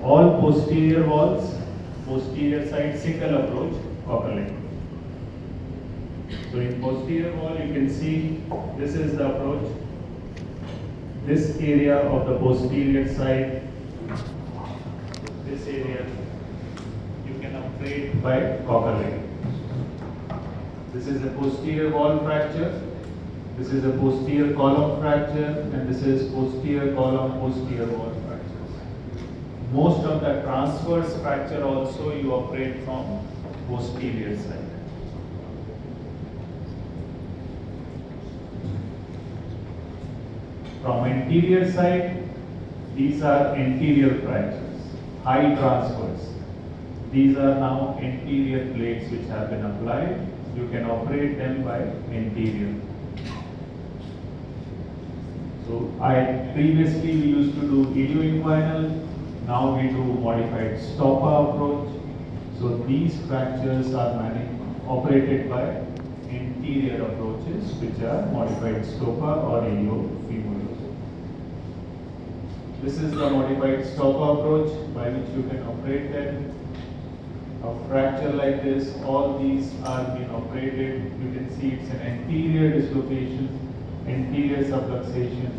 All posterior walls, posterior side single approach Cocker-Lake. So in posterior wall you can see this is the approach. This area of the posterior side, this area you can upgrade by Cocker-Lake. This is a posterior wall fracture. This is a posterior column fracture, and this is posterior column, posterior wall fractures. Most of the transverse fracture also you operate from posterior side. From anterior side, these are anterior fractures, high transverse. These are now anterior plates which have been applied. You can operate them by anterior. So previously we used to do ilioinguinal, now we do modified Stoppa approach. So these fractures are operated by anterior approaches which are modified Stoppa or iliofemoral. This is the modified Stoppa approach by which you can operate them. A fracture like this, all these are being operated. You can see it's an anterior dislocation, anterior subluxation.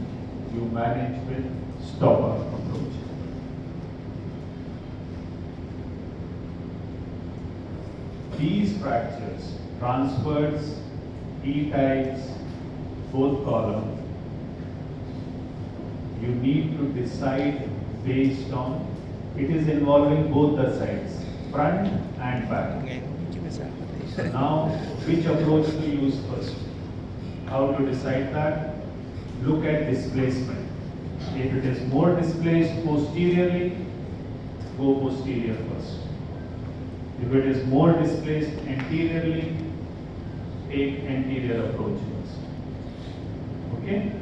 You manage with Stoppa approach. These fractures, transverse, E-types, both columns, you need to decide based on, it is involving both the sides, front and back. So now, which approach to use first? How to decide that? Look at displacement. If it is more displaced posteriorly, go posterior first. If it is more displaced anteriorly, take anterior approach first. Okay?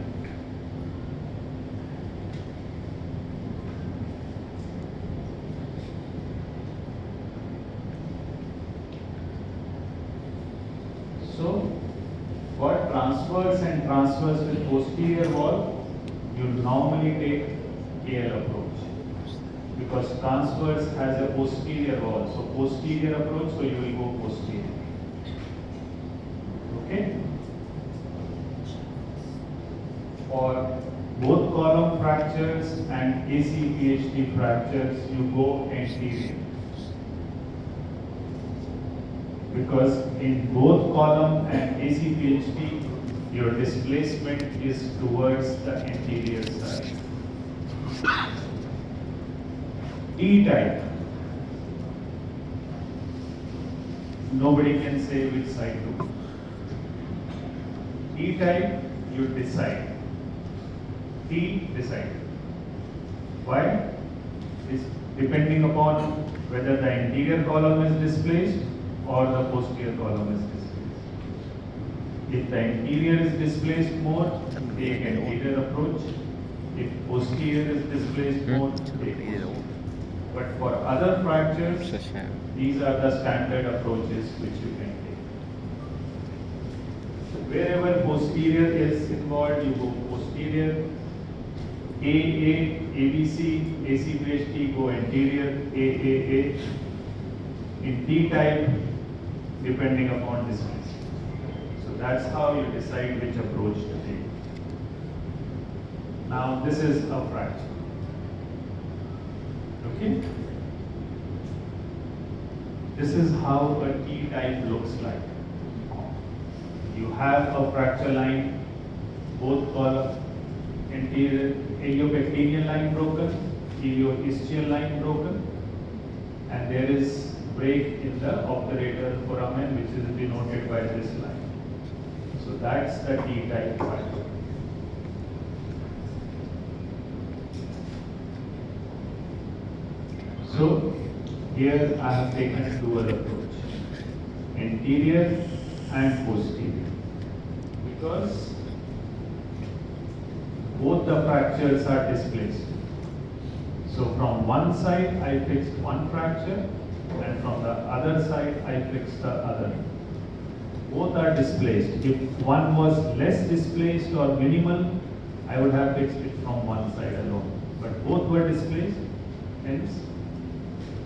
So, for transverse and transverse with posterior wall, you normally take KL approach. Because transverse has a posterior wall. So, posterior approach, so you will go posterior. Okay? For both column fractures and AC-PHT fractures, you go anterior. Because in both column and AC-PHT, your displacement is towards the anterior side. E-type, nobody can say which side to. E-type, you decide. T, decide. Why? It's depending upon whether the anterior column is displaced or the posterior column is displaced. If the anterior is displaced more, take anterior approach. If posterior is displaced more, take posterior. But for other fractures, these are the standard approaches which you can take. So wherever posterior is involved, you go posterior. AA, ABC, AC-PHT go anterior, AAA. In T-type, depending upon distance. So that's how you decide which approach to take. Now this is a fracture. Okay? This is how a T-type looks like. You have a fracture line, both column, anterior iliopectineal line broken, ilioischial line broken, and there is break in the obturator foramen, which is denoted by this line. So that's the T-type fracture. So here I have taken dual approach, anterior and posterior, because both the fractures are displaced. So from one side I fixed one fracture, and from the other side I fixed the other. Both are displaced. If one was less displaced or minimal, I would have fixed it from one side alone. But both were displaced, hence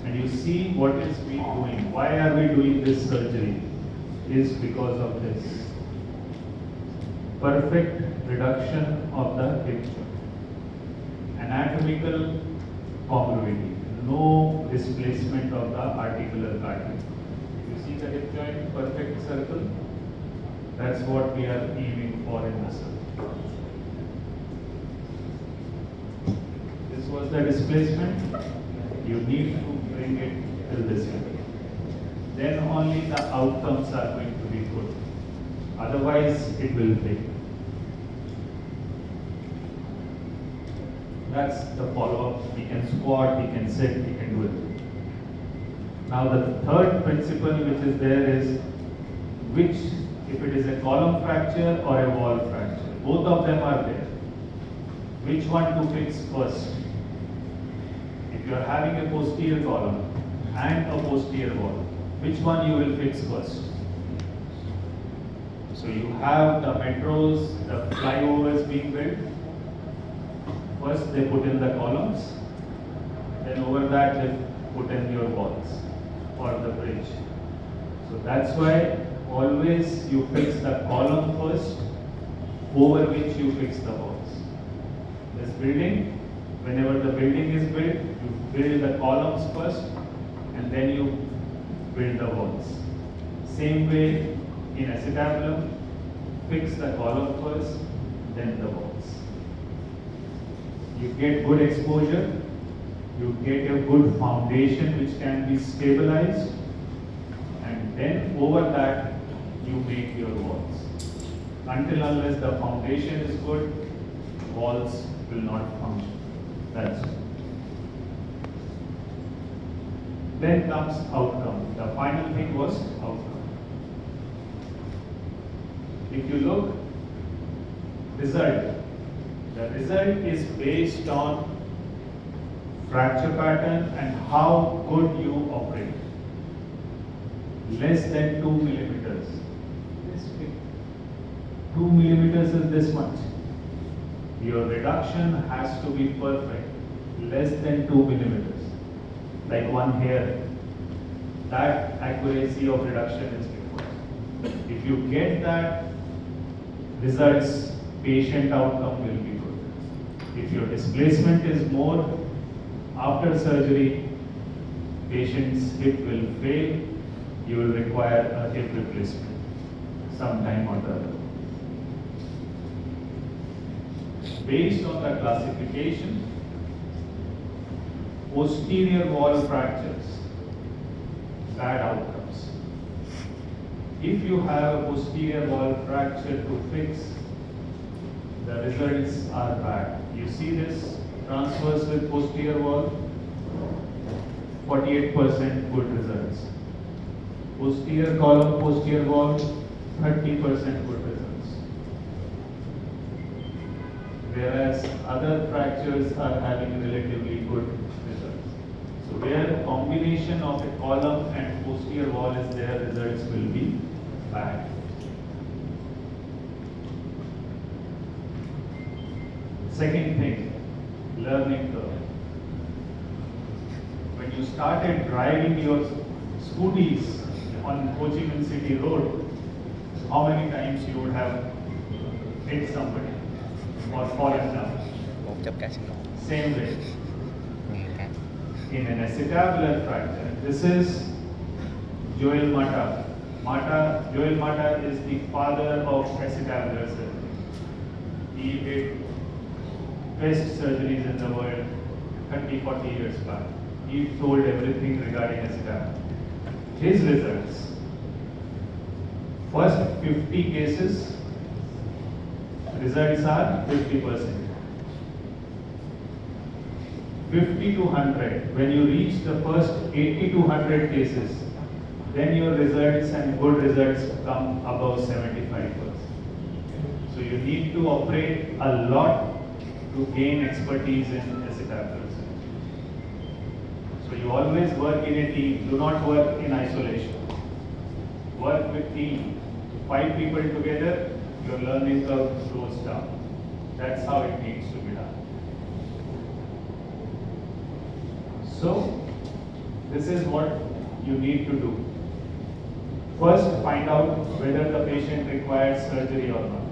And you see what is we doing. Why are we doing this surgery? Is because of this. Perfect reduction of the hip joint. Anatomical congruity. No displacement of the articular cartilage. You see the hip joint, perfect circle. That's what we are aiming for in the circle. This was the displacement. You need to bring it till this level. Then only the outcomes are going to be good. Otherwise, it will fail. That's the follow-up. We can squat, we can sit, we can do it. Now the third principle which is there is which, if it is a column fracture or a wall fracture, both of them are there. Which one to fix first? If you are having a posterior column and a posterior wall, which one you will fix first? So you have the metros, the flyovers being built. First they put in the columns, then over that they put in your walls or the bridge. So that's why always you fix the column first, over which you fix the walls. This building, whenever the building is built, you build the columns first and then you build the walls. Same way in acetabulum, fix the column first, then the walls. You get good exposure, you get a good foundation which can be stabilized, and then over that you make your walls. Until unless the foundation is good, walls will not function. That's it. Then comes outcome. The final thing was outcome. If you look, result. The result is based on fracture pattern and how good you operate. Less than 2 millimeters. 2 millimeters is this much. Your reduction has to be perfect. Less than 2 millimeters. Like one hair. That accuracy of reduction is required. If you get that, results, patient outcome will be good. If your displacement is more, after surgery, patient's hip will fail, you will require a hip replacement sometime or the other. Based on the classification, posterior wall fractures, bad outcomes. If you have a posterior wall fracture to fix, the results are bad. You see this transverse with posterior wall, 48% good results. Posterior column, posterior wall, 30% good results. Whereas other fractures are having relatively good results. So where combination of a column and posterior wall is there, results will be bad. Second thing, learning curve. When you started driving your scooties on Ho Chi Minh City Road, how many times you would have hit somebody or fallen down? Same way. In an acetabular fracture, this is Joel Mata. Joel Mata is the father of acetabular surgery. He did best surgeries in the world 30-40 years back. He told everything regarding acetabulum. His results, first 50 cases, results are 50%. 50 to 100, when you reach the first 80 to 100 cases, then your results and good results come above 75%. So you need to operate a lot to gain expertise in acetabular surgery. So you always work in a team, do not work in isolation. Work with team. 5 people together, your learning curve goes down. That's how it needs to be done. So, This is what you need to do. First, find out whether the patient requires surgery or not.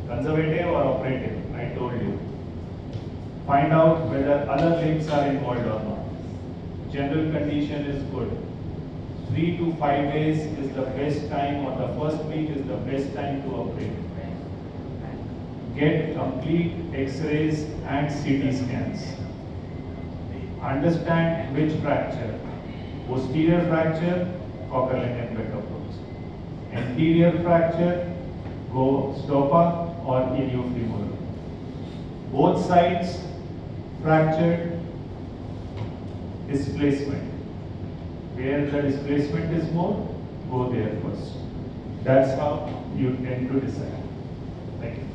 Conservative or operative, I told you. Find out whether other limbs are involved or not. General condition is good. 3 to 5 days is the best time, or the first week is the best time to operate. Get complete X-rays and CT scans. Understand which fracture. Posterior fracture, Cocker-Lengen back approach. Anterior fracture, go Stoppa or iliofemoral. Both sides fractured, displacement. Where the displacement is more, go there first. That's how you tend to decide. Thank you.